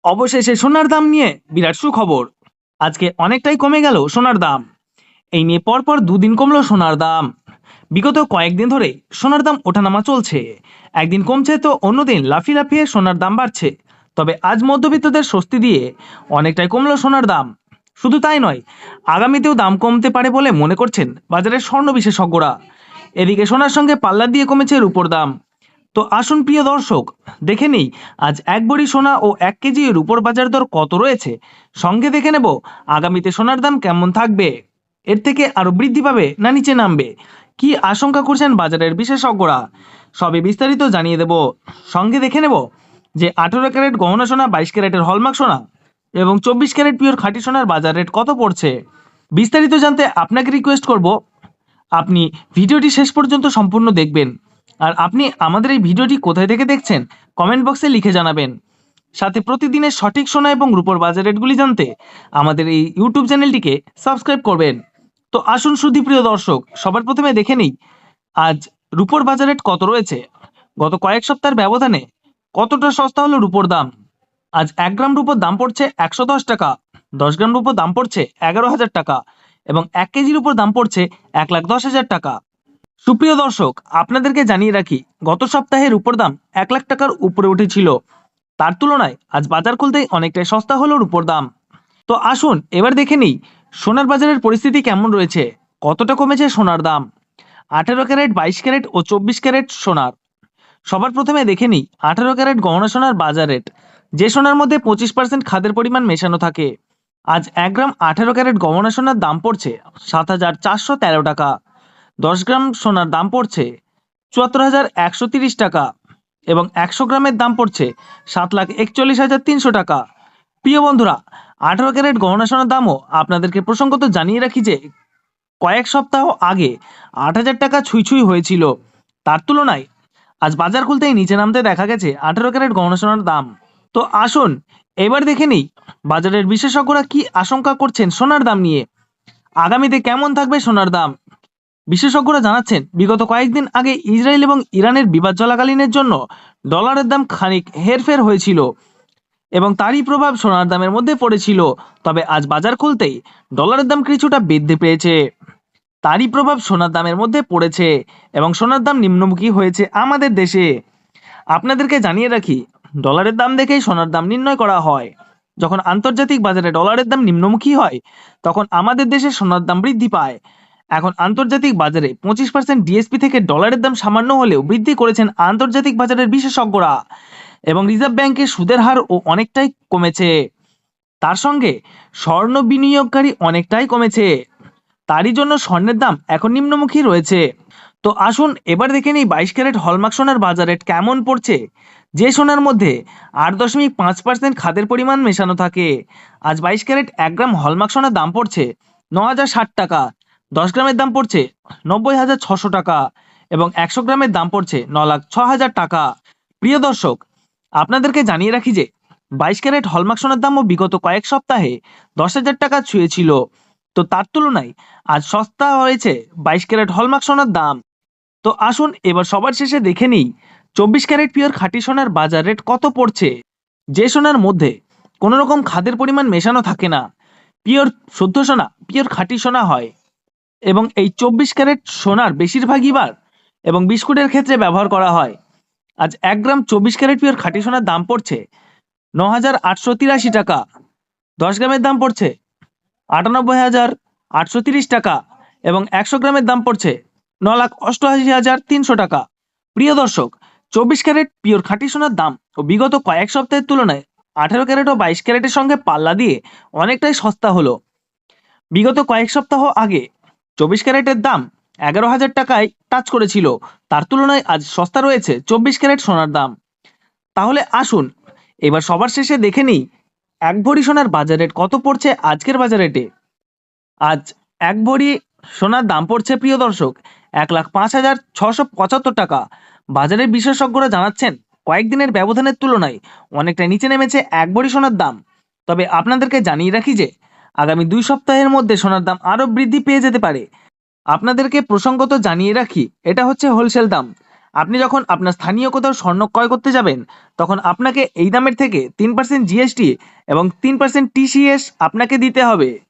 অবশেষে সোনার দাম নিয়ে বিরাট সুখবর। আজকে অনেকটাই কমে গেল সোনার দাম। এই নিয়ে পরপর দুদিন কমলো সোনার দাম। বিগত কয়েকদিন ধরে সোনার দাম ওঠানামা চলছে। একদিন কমছে তো অন্যদিন লাফিয়ে লাফিয়ে সোনার দাম বাড়ছে। তবে আজ মধ্যবিত্তদের স্বস্তি দিয়ে অনেকটাই কমলো সোনার দাম। শুধু তাই নয়, আগামীতেও দাম কমতে পারে বলে মনে করছেন বাজারের স্বর্ণ বিশেষজ্ঞরা। এদিকে সোনার সঙ্গে পাল্লা দিয়ে কমেছে রূপোর দাম। তো আসুন প্রিয় দর্শক, দেখে নেই আজ এক ভরি সোনা ও 1 কেজি রূপোর বাজার দর কত রয়েছে। সঙ্গে দেখে নেব আগামীতে সোনার দাম কেমন থাকবে, এর থেকে আরো বৃদ্ধি পাবে না নিচে নামবে, কি আশঙ্কা করছেন বাজারের বিশেষজ্ঞরা, সবই বিস্তারিত জানিয়ে দেব। সঙ্গে দেখে নেব যে 18 ক্যারেট গহনা সোনা, 22 ক্যারেটের হলমার্ক সোনা এবং 24 ক্যারেট পিওর খাঁটি সোনার বাজার রেট কত পড়ছে। বিস্তারিত জানতে আপনাকে রিকোয়েস্ট করব আপনি ভিডিওটি শেষ পর্যন্ত সম্পূর্ণ দেখবেন। আর আপনি আমাদের এই ভিডিওটি কোথায় থেকে দেখছেন কমেন্ট বক্সে লিখে জানাবেন। সাথে প্রতিদিনের সঠিক সোনা এবং রূপোর বাজার রেটগুলি জানতে আমাদের এই ইউটিউব চ্যানেলটিকে সাবস্ক্রাইব করবেন। তো আসুন সুধীপ্রিয় দর্শক, সবার প্রথমে দেখে নিই আজ রূপোর বাজার রেট কত রয়েছে। গত কয়েক সপ্তাহের ব্যবধানে কতটা সস্তা হলো রূপোর দাম। আজ 1 গ্রাম রূপোর দাম পড়ছে 110 টাকা, 10 গ্রাম রূপোর দাম পড়ছে 11,000 টাকা এবং 1 কেজির উপর দাম পড়ছে 1,10,000 টাকা। সুপ্রিয় দর্শক, আপনাদেরকে জানিয়ে রাখি গত সপ্তাহে রূপোর দাম 1 লাখ টাকার উপরে উঠেছিল। তার তুলনায় আজ বাজার খুলতেই অনেকটাই সস্তা হলো রূপোর দাম। তো আসুন এবার দেখে নিই সোনার বাজারের পরিস্থিতি কেমন রয়েছে, কতটা কমেছে সোনার দাম। 18 ক্যারেট, 22 ক্যারেট ও 24 ক্যারেট সোনার। সবার প্রথমে দেখে নিই 18 ক্যারেট গহনা সোনার বাজার রেট। যে সোনার মধ্যে 25% খাদের পরিমাণ মেশানো থাকে। আজ 1 গ্রাম 18 ক্যারেট গহনা সোনার দাম পড়ছে 7,413 টাকা। 10 গ্রাম সোনার দাম পড়ছে 74,130 টাকা এবং 100 গ্রামের দাম পড়ছে 7,41,300 টাকা। প্রিয় বন্ধুরা, 18 ক্যারেট গহনা সোনার দামও আপনাদেরকে প্রসঙ্গত জানিয়ে রাখি যে কয়েক সপ্তাহ আগে 8,000 টাকা ছুঁই ছুঁই হয়েছিল। তার তুলনায় আজ বাজার খুলতেই নিচে নামতে দেখা গেছে 18 ক্যারেট গহনা সোনার দাম। তো আসুন এবার দেখে নিই বাজারের বিশেষজ্ঞরা কি আশঙ্কা করছেন সোনার দাম নিয়ে, আগামীতে কেমন থাকবে সোনার দাম। বিশেষজ্ঞরা জানাচ্ছেন বিগত কয়েকদিন আগে ইসরায়েল এবং ইরানের বিবাদ চলাকালীনের জন্য ডলারের দাম খানিক হেরফের হয়েছিল এবং তারই প্রভাব সোনার দামের মধ্যে পড়েছিল। তবে আজ বাজার খুলতেই ডলারের দাম কিছুটা বৃদ্ধি পেয়েছে, তারই প্রভাব সোনার দামের মধ্যে পড়েছে এবং সোনার দাম নিম্নমুখী হয়েছে আমাদের দেশে। আপনাদেরকে জানিয়ে রাখি ডলারের দাম দেখেই সোনার দাম নির্ণয় করা হয়। যখন আন্তর্জাতিক বাজারে ডলারের দাম নিম্নমুখী হয় তখন আমাদের দেশে সোনার দাম বৃদ্ধি পায়। এখন আন্তর্জাতিক বাজারে 25% ডিএসপি থেকে ডলারের দাম সামান্য হলেও বৃদ্ধি করেছেন আন্তর্জাতিক বাজারের বিশেষজ্ঞরা এবং রিজার্ভ ব্যাংকের সুদের হারও অনেকটাই কমেছে। তার সঙ্গে স্বর্ণ বিনিয়োগকারী অনেকটাই কমেছে, তারই জন্য স্বর্ণের দাম এখন নিম্নমুখী রয়েছে। তো আসুন এবার দেখে নিই 22 ক্যারেট হলমার্ক সোনার বাজার রেট কেমন পড়ছে। যে সোনার মধ্যে 8.5% খাদের পরিমাণ মেশানো থাকে। আজ 22 ক্যারেট 1 গ্রাম হলমার্ক সোনার দাম পড়ছে 9,060 টাকা, 10 গ্রামের দাম পড়ছে 90,600 টাকা এবং 100 গ্রামের দাম পড়ছে 9,06,000 টাকা। প্রিয় দর্শক, আপনাদেরকে জানিয়ে রাখি যে 22 ক্যারেট হলমার্ক সোনার দামও বিগত কয়েক সপ্তাহে 10,000 টাকা ছুঁয়েছিল। তো তার তুলনায় আজ সস্তা হয়েছে 22 ক্যারেট হলমার্ক সোনার দাম। তো আসুন এবার সবার শেষে দেখে নিই 24 ক্যারেট পিওর খাঁটি সোনার বাজার রেট কত পড়ছে। যে সোনার মধ্যে কোনো রকম খাদের পরিমাণ মেশানো থাকে না, পিওর শুদ্ধ সোনা, পিওর খাঁটি সোনা হয় এবং এই 24 ক্যারেট সোনার বেশিরভাগই বার এবং বিস্কুটের ক্ষেত্রে ব্যবহার করা হয়। আজ 1 গ্রাম 24 ক্যারেট পিওর খাঁটি সোনার দাম পড়ছে 9,883 টাকা, 10 গ্রামের দাম পড়ছে 98,830 টাকা এবং 100 গ্রামের দাম পড়ছে 9,88,300 টাকা। প্রিয় দর্শক, 24 ক্যারেট পিওর খাঁটি সোনার দাম ও বিগত কয়েক সপ্তাহের তুলনায় 18 ক্যারেট ও 22 ক্যারেটের সঙ্গে পাল্লা দিয়ে অনেকটাই সস্তা হলো। বিগত কয়েক সপ্তাহ আগে 24 ক্যারেটের দাম 11,000 টাকায় টাচ করেছিল, তার তুলনায় আজ সস্তা রয়েছে 24 ক্যারেট সোনার দাম। তাহলে আসুন এবার সবার শেষে দেখে নিই 1 ভরি সোনার বাজার রেট কত পড়ছে আজকের বাজার রেটে। আজ 1 ভরি সোনার দাম পড়ছে প্রিয় দর্শক 1,05,675 টাকা। বাজারের বিশেষজ্ঞরা জানাচ্ছেন কয়েকদিনের ব্যবধানের তুলনায় অনেকটা নিচে নেমেছে 1 ভরি সোনার দাম। তবে আপনাদেরকে জানিয়ে রাখি যে আগামী 2 সপ্তাহের মধ্যে সোনার দাম আরও বৃদ্ধি পেয়ে যেতে পারে। আপনাদেরকে প্রসঙ্গত জানিয়ে রাখি এটা হচ্ছে হোলসেল দাম। আপনি যখন আপনার স্থানীয় কোথাও স্বর্ণ ক্রয় করতে যাবেন তখন আপনাকে এই দামের থেকে 3% জিএসটি এবং 3% টিসিএস আপনাকে দিতে হবে।